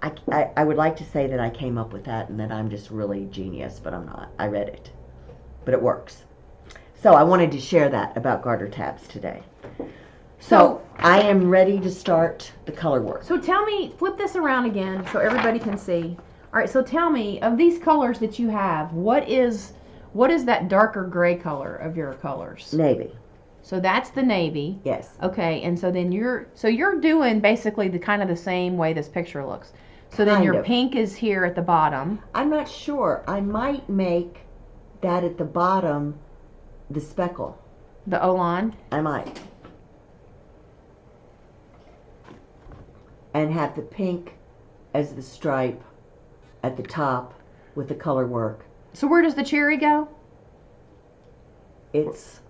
Speaker 2: I would like to say that I came up with that and that I'm just really genius, but I'm not. I read it. But it works. So I wanted to share that about garter tabs today. So I am ready to start the color work.
Speaker 1: So tell me, flip this around again so everybody can see. All right, so tell me, of these colors that you have, what is that darker gray color of your colors?
Speaker 2: Navy.
Speaker 1: So that's the navy.
Speaker 2: Yes.
Speaker 1: Okay, and so then you're doing basically the kind of the same way this picture looks. So then
Speaker 2: Kind
Speaker 1: your
Speaker 2: of.
Speaker 1: pink is here at the bottom.
Speaker 2: I'm not sure. I might make that at the bottom the speckle.
Speaker 1: The Olan.
Speaker 2: I might. And have the pink as the stripe at the top with the color work.
Speaker 1: So where does the cherry go?
Speaker 2: It's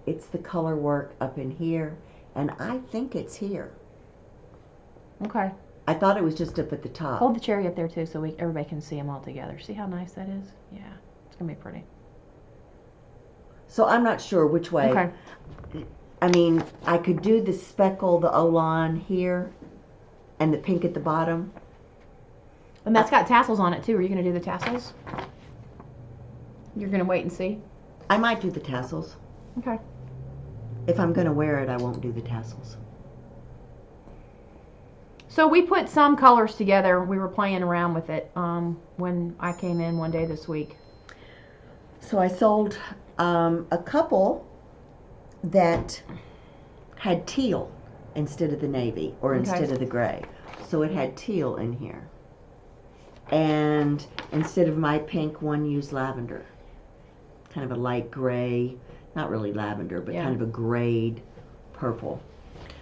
Speaker 2: the color work up in here, and I think it's here.
Speaker 1: Okay.
Speaker 2: I thought it was just up at the top.
Speaker 1: Hold the cherry up there too, so everybody can see them all together. See how nice that is? Yeah, it's gonna be pretty.
Speaker 2: So I'm not sure which way.
Speaker 1: Okay.
Speaker 2: I mean, I could do the speckle, the Olan here, and the pink at the bottom.
Speaker 1: And that's got tassels on it too. Are you gonna do the tassels? You're gonna wait and see?
Speaker 2: I might do the tassels.
Speaker 1: Okay.
Speaker 2: If I'm gonna wear it, I won't do the tassels.
Speaker 1: So we put some colors together. We were playing around with it when I came in one day this week.
Speaker 2: So I sold a couple that had teal instead of the navy, or instead of the gray. So it had teal in here. And instead of my pink, one used lavender. Kind of a light gray, not really lavender, but kind of a grayed purple.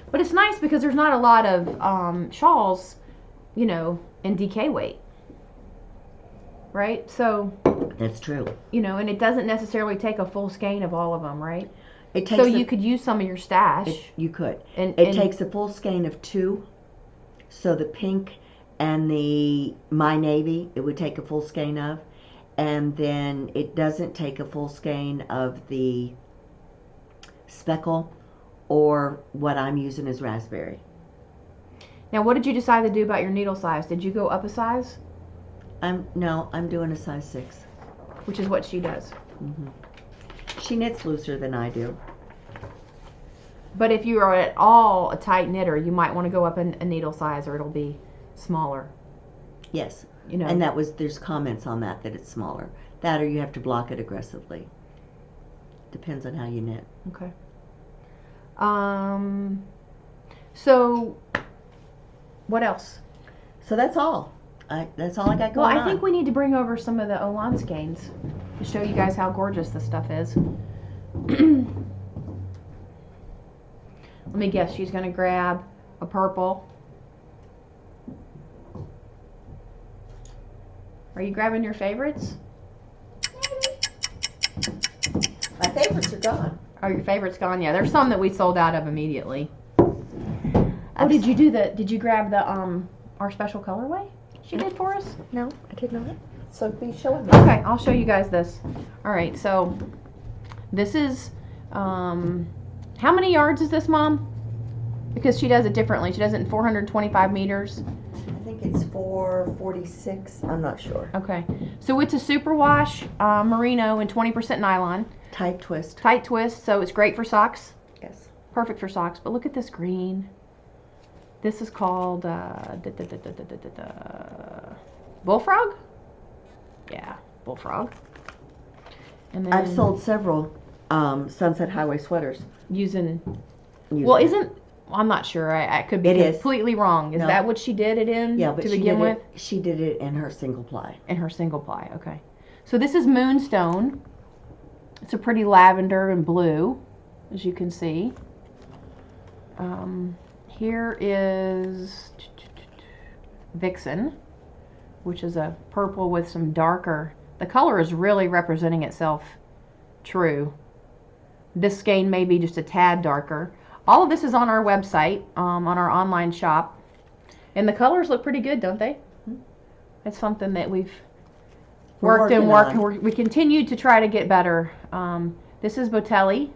Speaker 1: But it's nice because there's not a lot of shawls, you know, in DK weight. Right? So.
Speaker 2: That's true.
Speaker 1: You know, and it doesn't necessarily take a full skein of all of them, right?
Speaker 2: It takes
Speaker 1: so you could use some of your stash.
Speaker 2: You could. It takes a full skein of 2. So the pink and the my navy, it would take a full skein of. And then it doesn't take a full skein of the speckle or what I'm using is raspberry.
Speaker 1: Now, what did you decide to do about your needle size? Did you go up a size?
Speaker 2: No, I'm doing a size 6.
Speaker 1: Which is what she does.
Speaker 2: Mm-hmm. She knits looser than I do.
Speaker 1: But if you are at all a tight knitter, you might want to go up a needle size or it'll be smaller.
Speaker 2: Yes.
Speaker 1: You know.
Speaker 2: And there's comments on that it's smaller. That or you have to block it aggressively. Depends on how you knit.
Speaker 1: Okay. So what else?
Speaker 2: So that's all. That's all I got going on.
Speaker 1: Well, I think we need to bring over some of the Olan skeins to show you guys how gorgeous this stuff is. Let me guess, she's going to grab a purple. Are you grabbing your favorites?
Speaker 2: My favorites are gone.
Speaker 1: Oh, your favorites gone? Yeah, there's some that we sold out of immediately. Oh, did you grab the our special colorway she did for us?
Speaker 2: No, I did not. So be showing me.
Speaker 1: Okay, I'll show you guys this. All right, so this is how many yards is this, Mom? Because she does it differently. She does it in 425 meters.
Speaker 2: I think it's 446. I'm not sure.
Speaker 1: Okay, so it's a superwash merino and 20% nylon.
Speaker 2: Tight twist.
Speaker 1: Tight twist, so it's great for socks.
Speaker 2: Yes.
Speaker 1: Perfect for socks. But look at this green. This is called bullfrog. Yeah, bullfrog. And then
Speaker 2: I've sold several Sunset Highway sweaters.
Speaker 1: I'm not sure. I could be completely wrong. Is that what she did it in
Speaker 2: to
Speaker 1: begin with?
Speaker 2: She did it in her single ply.
Speaker 1: In her single ply, okay. So this is Moonstone. It's a pretty lavender and blue, as you can see. Here is Vixen, which is a purple with some darker. The color is really representing itself true. This skein may be just a tad darker. All of this is on our website, on our online shop. And the colors look pretty good, don't they? It's something that we've worked. We continue to try to get better. This is Botelli.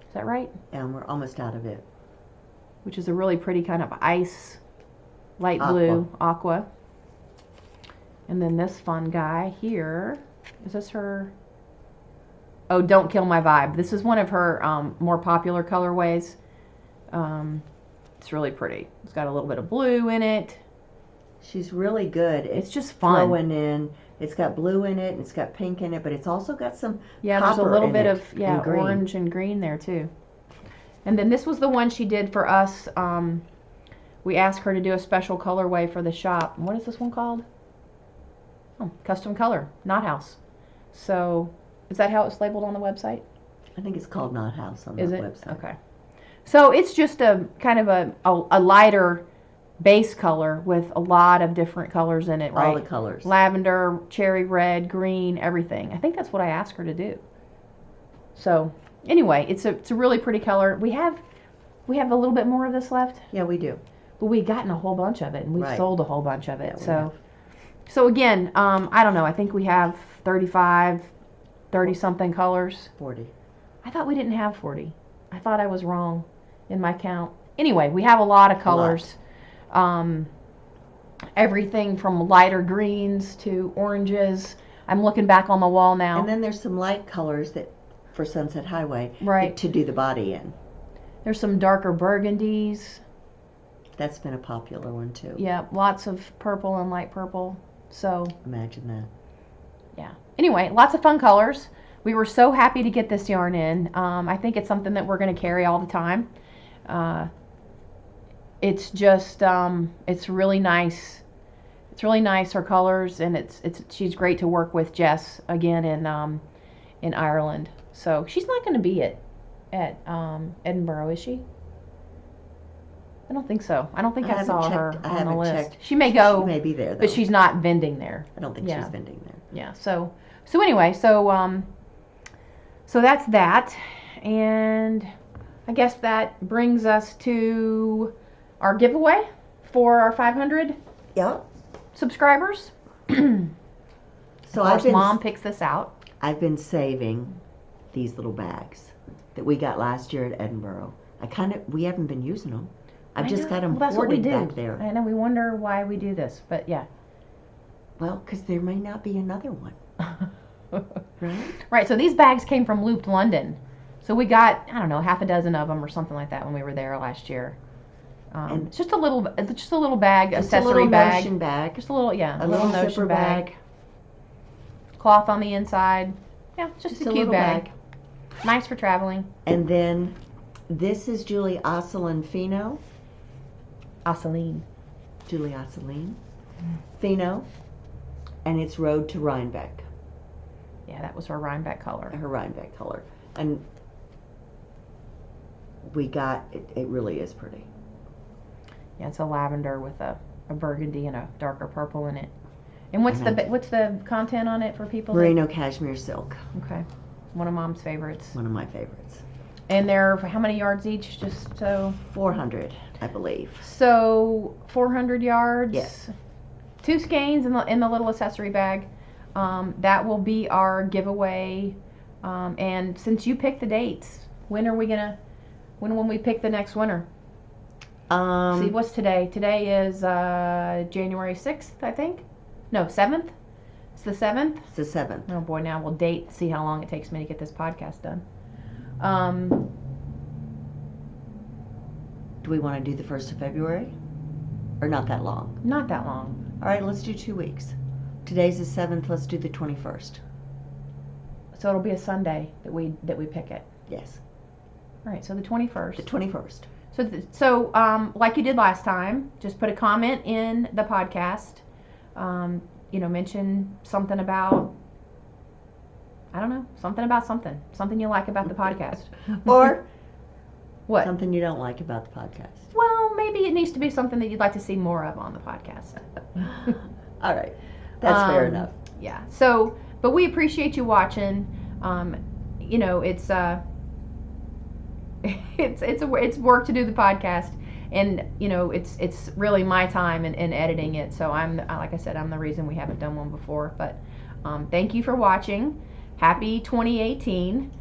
Speaker 1: Is that right?
Speaker 2: Yeah, and we're almost out of it.
Speaker 1: Which is a really pretty kind of ice, light blue, aqua. And then this fun guy here. Is this her? Oh, Don't Kill My Vibe. This is one of her more popular colorways. It's really pretty. It's got a little bit of blue in it.
Speaker 2: She's really good.
Speaker 1: It's just fun.
Speaker 2: Flowing in. It's got blue in it, and it's got pink in it, but it's also got some
Speaker 1: there's a little bit of orange and green there too. And then this was the one she did for us. We asked her to do a special colorway for the shop. What is this one called? Oh, custom color, Knot House. So, is that how it's labeled on the website?
Speaker 2: I think it's called Knot House on the website.
Speaker 1: Okay. So it's just a kind of a lighter base color with a lot of different colors in it, right?
Speaker 2: All the colors.
Speaker 1: Lavender, cherry red, green, everything. I think that's what I asked her to do. So anyway, it's a really pretty color. We have a little bit more of this left.
Speaker 2: Yeah, we do.
Speaker 1: But we've gotten a whole bunch of it, and we've
Speaker 2: Right.
Speaker 1: sold a whole bunch of it.
Speaker 2: Yeah,
Speaker 1: So again, I don't know. I think we have 35, 30-something colors.
Speaker 2: 40.
Speaker 1: I thought we didn't have 40. I thought I was wrong in my count. Anyway, we have a lot of colors. Everything from lighter greens to oranges. I'm looking back on the wall now.
Speaker 2: And then there's some light colors that for Sunset Highway
Speaker 1: Right.
Speaker 2: to do the body in.
Speaker 1: There's some darker burgundies.
Speaker 2: That's been a popular one too.
Speaker 1: Yeah, lots of purple and light purple. So,
Speaker 2: Imagine that.
Speaker 1: yeah. Anyway, lots of fun colors. We were so happy to get this yarn in. I think it's something that we're going to carry all the time. It's just, it's really nice. It's really nice, her colors, and she's great to work with Jess again in Ireland. So she's not going to be at Edinburgh, is she? I don't think so. I don't think I saw her on the list.
Speaker 2: Checked.
Speaker 1: She may go.
Speaker 2: She may be there, though.
Speaker 1: But she's not vending there.
Speaker 2: I don't think
Speaker 1: Yeah.
Speaker 2: she's vending there.
Speaker 1: Yeah. So anyway, so that's that, and I guess that brings us to our giveaway for our 500
Speaker 2: Yep.
Speaker 1: subscribers.
Speaker 2: So
Speaker 1: of course, Mom picks this out.
Speaker 2: I've been saving these little bags that we got last year at Edinburgh. We haven't been using them. I've just got them
Speaker 1: that's what we
Speaker 2: hoarded
Speaker 1: do.
Speaker 2: back there.
Speaker 1: I know. We wonder why we do this, but yeah.
Speaker 2: Well, because there may not be another one. Right?
Speaker 1: Right. So these bags came from Looped London. So we got, I don't know, half a dozen of them or something like that when we were there last year. It's just a little bag,
Speaker 2: Just
Speaker 1: accessory
Speaker 2: a little
Speaker 1: bag.
Speaker 2: notion bag.
Speaker 1: Just a little, yeah,
Speaker 2: A little
Speaker 1: notion
Speaker 2: zipper bag.
Speaker 1: Cloth on the inside. Yeah, just a cute
Speaker 2: little
Speaker 1: bag. Nice for traveling.
Speaker 2: And then this is Julie Osselin Fino. Julie Osselin Fino. And it's Road to Rhinebeck.
Speaker 1: Yeah, that was her Rhinebeck color.
Speaker 2: Her Rhinebeck color. And we got, it really is pretty.
Speaker 1: Yeah, it's a lavender with a burgundy and a darker purple in it. And what's the content on it for people?
Speaker 2: Merino cashmere silk.
Speaker 1: Okay, one of Mom's favorites.
Speaker 2: One of my favorites.
Speaker 1: And they're how many yards each? Just so
Speaker 2: 400, I believe.
Speaker 1: So 400 yards.
Speaker 2: Yes.
Speaker 1: 2 skeins in the little accessory bag. That will be our giveaway. And since you picked the dates, when will we pick the next winner? See, what's today? Today is January 6th, I think. No, 7th. It's the 7th.
Speaker 2: It's the 7th.
Speaker 1: Oh boy, now we'll see how long it takes me to get this podcast done.
Speaker 2: Do we want to do the 1st of February? Or not that long?
Speaker 1: Not that long.
Speaker 2: All right, let's do 2 weeks. Today's the 7th. Let's do the 21st.
Speaker 1: So it'll be a Sunday that we pick it.
Speaker 2: Yes.
Speaker 1: All right, so the 21st.
Speaker 2: The 21st.
Speaker 1: So like you did last time, just put a comment in the podcast. Mention something about, I don't know, something you like about the podcast.
Speaker 2: Or
Speaker 1: what?
Speaker 2: Something you don't like about the podcast.
Speaker 1: Well, maybe it needs to be something that you'd like to see more of on the podcast.
Speaker 2: All right. That's fair enough.
Speaker 1: Yeah. So, but we appreciate you watching. It's work to do the podcast, and it's really my time in editing it. So like I said, I'm the reason we haven't done one before. But thank you for watching. Happy 2018.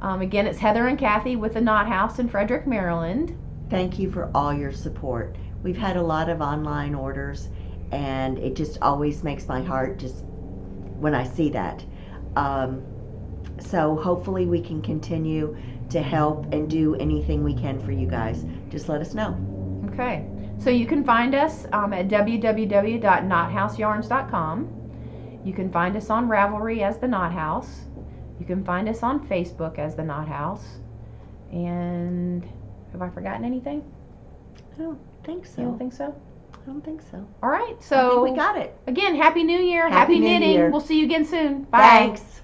Speaker 1: Again, it's Heather and Kathy with the Knot House in Frederick, Maryland.
Speaker 2: Thank you for all your support. We've had a lot of online orders, and it just always makes my heart just when I see that. So hopefully we can continue to help and do anything we can for you guys. Just let us know.
Speaker 1: Okay. So you can find us at www.knothouseYarns.com. You can find us on Ravelry as the Knot House. You can find us on Facebook as the Knot House. And have I forgotten anything?
Speaker 2: I don't think so.
Speaker 1: You don't think so?
Speaker 2: I don't think so.
Speaker 1: All right.
Speaker 2: I
Speaker 1: So
Speaker 2: think we got it.
Speaker 1: Again, Happy New Year.
Speaker 2: Happy New
Speaker 1: knitting.
Speaker 2: Year.
Speaker 1: We'll see you again soon. Bye.
Speaker 2: Thanks.